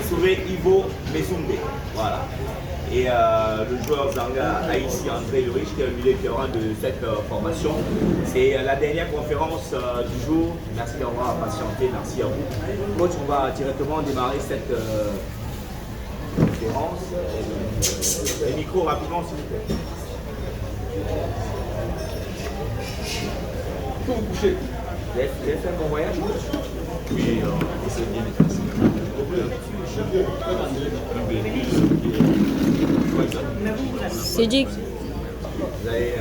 sauvé Ivo Mezumbe. Voilà. Et le joueur Zanga Aïssi André Lurich, qui est le milieu terrain de cette formation. C'est la dernière conférence du jour. Merci d'avoir patienté, merci à vous. Coach, on va directement démarrer cette conférence. Les micros rapidement, s'il vous plaît. Vous vous couchez. Vous avez fait un bon voyage, coach? Oui, on s'est bien déplacé. C'est dit. Vous allez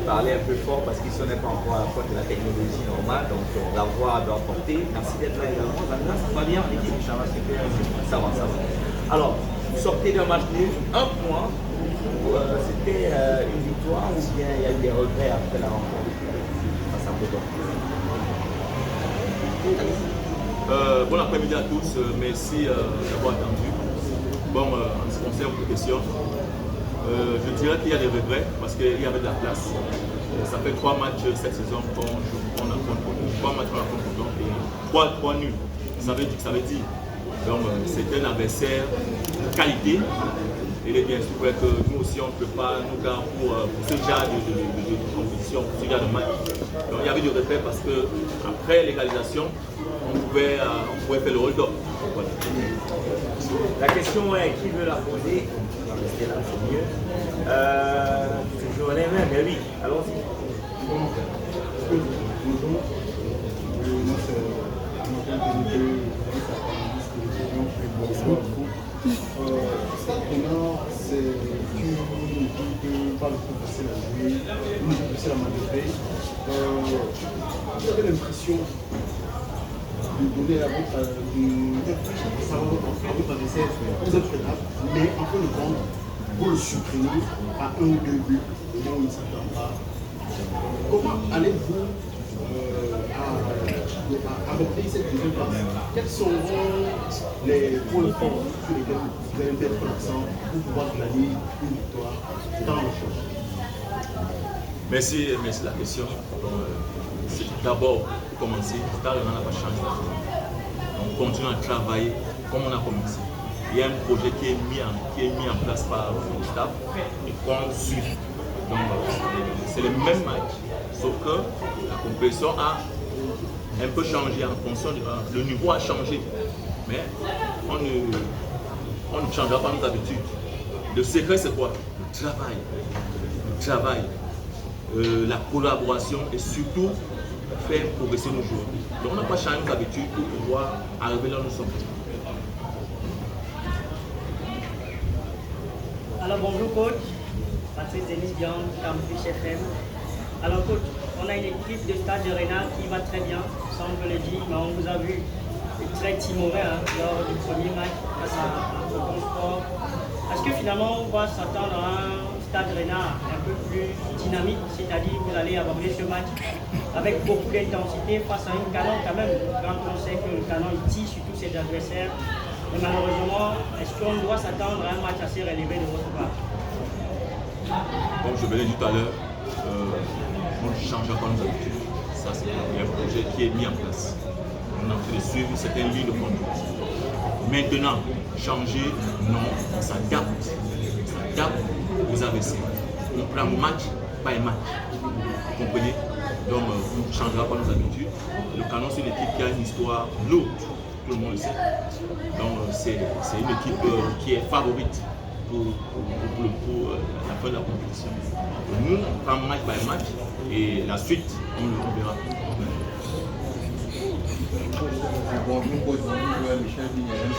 parler un peu fort parce qu'ils ne sont pas encore à la fois de la technologie normale, donc la voix doit porter. Merci d'être là également. Ça va bien l'équipe? Ça va, super. Ça va, ça va. Alors, vous sortez d'un match nul, un point. C'était une victoire ou bien il y a eu des regrets après la rencontre? Ça me bon après-midi à tous, merci d'avoir attendu. Bon, en ce qui concerne vos questions, je dirais qu'il y a des regrets parce qu'il y avait de la place. Ça fait 3 matchs cette saison qu'on affronte, 3 matchs qu'on affronte et 3 nuls. Ça veut dire. Donc c'est un adversaire de qualité. Il est bien sûr que nous aussi on ne peut pas nous garder pour ce genre de compétition, pour ce genre de match. Donc il y avait du regrets parce que après l'égalisation, on pouvait faire le hold-up. Voilà. La question est qui veut la poser? On va rester là, c'est mieux. Toujours les mêmes, mais oui, allons-y. Bonjour. Moi, c'est une équipe pas le plus facile à jouer, une équipe facile à manœuvrer. Vous avez l'impression de donner à votre adversaire vous êtes faisable, mais en fin de compte, vous le supprimez à 1 ou 2 buts dont il ne s'attend pas. Comment allez-vous aborder cette deuxième place? Quels seront les points forts sur lesquels vous allez mettre l'accent pour pouvoir gagner une victoire dans le champ? Merci de la question. D'abord, pour commencer, Starman n'a pas changé. On continue à travailler comme on a commencé. Il y a un projet qui est mis en place par le staff et qu'on suit. Donc, c'est le même match, sauf que la compétition a un peu changé en fonction le niveau a changé. Mais on ne changera pas nos habitudes. Le secret, c'est quoi? Le travail. La collaboration et surtout faire progresser nos joueurs. Donc on n'a pas changé nos habitudes pour pouvoir arriver là où nous sommes. Alors bonjour coach, Patrice Denis Bian, Campus FM. Alors coach, on a une équipe de Stade de Rennes qui va très bien, ça on peut le dire, mais on vous a vu très timoré lors du premier match face à Faucon Sport. Est-ce que finalement on va s'attendre à un Stade Renard un peu plus dynamique, c'est-à-dire vous allez aborder ce match avec beaucoup d'intensité face à un Canon quand même, quand on sait que le Canon il tire sur tous ses adversaires. Mais malheureusement, est-ce qu'on doit s'attendre à un match assez relevé de votre part? Comme je l'ai dit tout à l'heure, on ne changera pas nos habitudes. Ça, c'est un projet qui est mis en place. On est en train de suivre certaines lignes de conduite. Maintenant, changer, non, on s'adapte. Vous avez ça. On prend match par match. Vous comprenez? Donc, on ne changera pas nos habitudes. Le Canon, c'est une équipe qui a une histoire lourde. Tout le monde le sait. Donc, c'est une équipe qui est favorite pour la fin de la compétition. Nous, on prend match par match et la suite, on verra. Bonjour, bonjour, Michel Vigneron.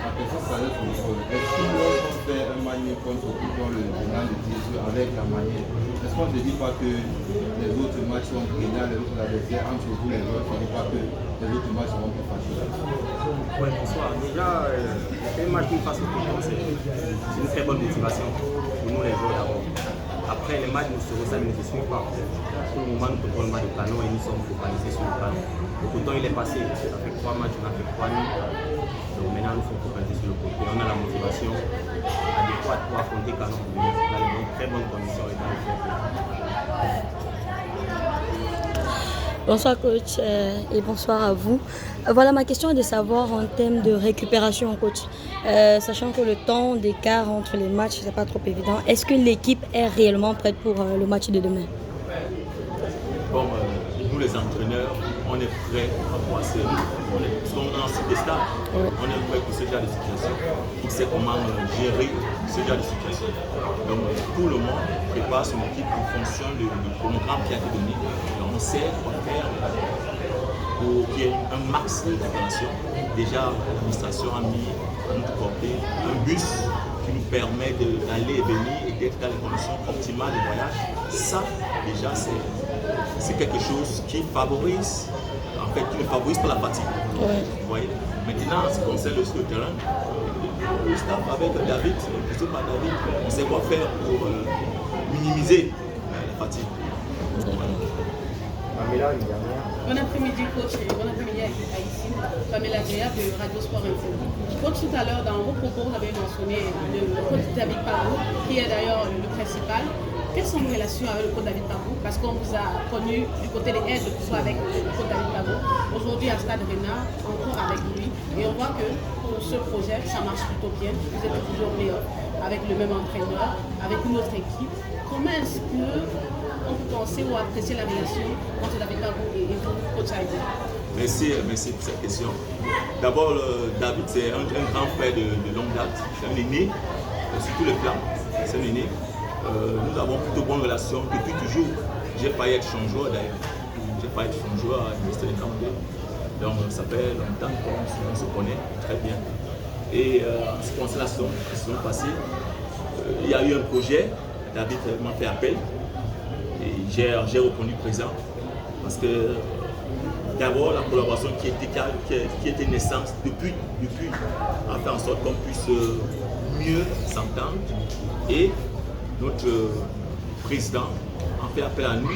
La question s'arrête au football. Est-ce que lorsqu'on fait un match contre le pénal de 10 avec la manière, est-ce qu'on ne dit pas que les autres matchs sont pénals, les autres adversaires, entre vous les autres, on ne dit pas que les autres matchs seront plus faciles? Oui, bonsoir. Déjà, un match qui face au Pékin, c'est une très bonne motivation pour nous les joueurs d'abord. Après, les matchs ça ne se suit pas. Pour le moment, nous prenons le match de Canon et nous sommes focalisés sur le Canon. Le coton, il est passé. Ça fait 3 matchs, on a fait 3 nuits. Donc maintenant, nous sommes focalisés sur le côté. On a la motivation adéquate pour affronter Canon dans de très bonnes conditions et dans le Bonsoir coach et bonsoir à vous. Voilà, ma question est de savoir en termes de récupération coach. Sachant que le temps d'écart entre les matchs, c'est pas trop évident. Est-ce que l'équipe est réellement prête pour le match de demain? Bon, nous les entraîneurs, on est prêts à passer. Parce qu'on est en site des stades, on est prêts pour ce genre de situation. On sait comment gérer ce genre de situation. Donc tout le monde prépare son équipe en fonction du programme qui a été donné. Et on sait quoi faire pour qu'il y ait un max de préparation. Déjà, l'administration a mis à notre portée un bus qui nous permet d'aller et venir et d'être dans les conditions optimales de voyage. Ça, déjà, c'est quelque chose qui favorise, en fait, qui ne favorise pas la fatigue. Vous voyez? Maintenant, en ce qui concerne le terrain, le staff avec David, plutôt pas David, on sait quoi faire pour minimiser la fatigue. Pamela, une dernière. Bon après-midi, coach, et bon après-midi à ici, Pamela Géa de Radio Sport Info. Coach, tout à l'heure, dans vos propos, vous avez mentionné le coach David Parot, qui est d'ailleurs le principal. Quelles sont vos relations avec le coach David Parot? Parce qu'on vous a connu du côté des aides, que ce soit avec le coach David Parot. Aujourd'hui, à Stade Renard, encore avec lui. Et on voit que pour ce projet, ça marche plutôt bien. Vous êtes toujours meilleur avec le même entraîneur, avec une autre équipe. Comment est-ce que on peut penser ou apprécier la relation entre David Parot et vous, coach Aïdé? Merci pour cette question. D'abord, David, c'est un grand frère de longue date. C'est un aîné, sur tous les plans. C'est un aîné. Nous avons plutôt bonne relation depuis toujours. J'ai failli être changeur d'ailleurs. J'ai failli être changeur à l'Université de Cameroun. Donc ça fait longtemps qu'on se connaît très bien. Et en ce qui concerne la saison passée, il y a eu un projet. David m'a fait appel. Et j'ai répondu présent. Parce que d'abord la collaboration qui était naissante depuis a fait en sorte qu'on puisse mieux s'entendre. Et notre président a fait appel à nous.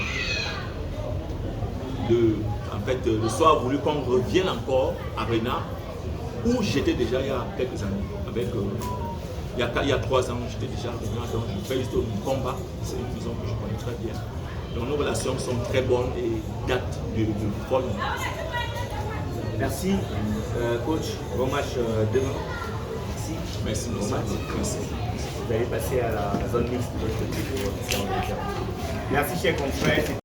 Le soir a voulu qu'on revienne encore à Renard, où j'étais déjà il y a quelques années. Il y a 3 ans, j'étais déjà à Renard, donc je fais juste mon combat. C'est une maison que je connais très bien. Donc nos relations sont très bonnes et datent de fort longtemps. Merci, coach. Bon match demain. Merci. Merci. Merci. Vous allez passer à la zone mixte de l'autre côté pour. Merci, chers confrères.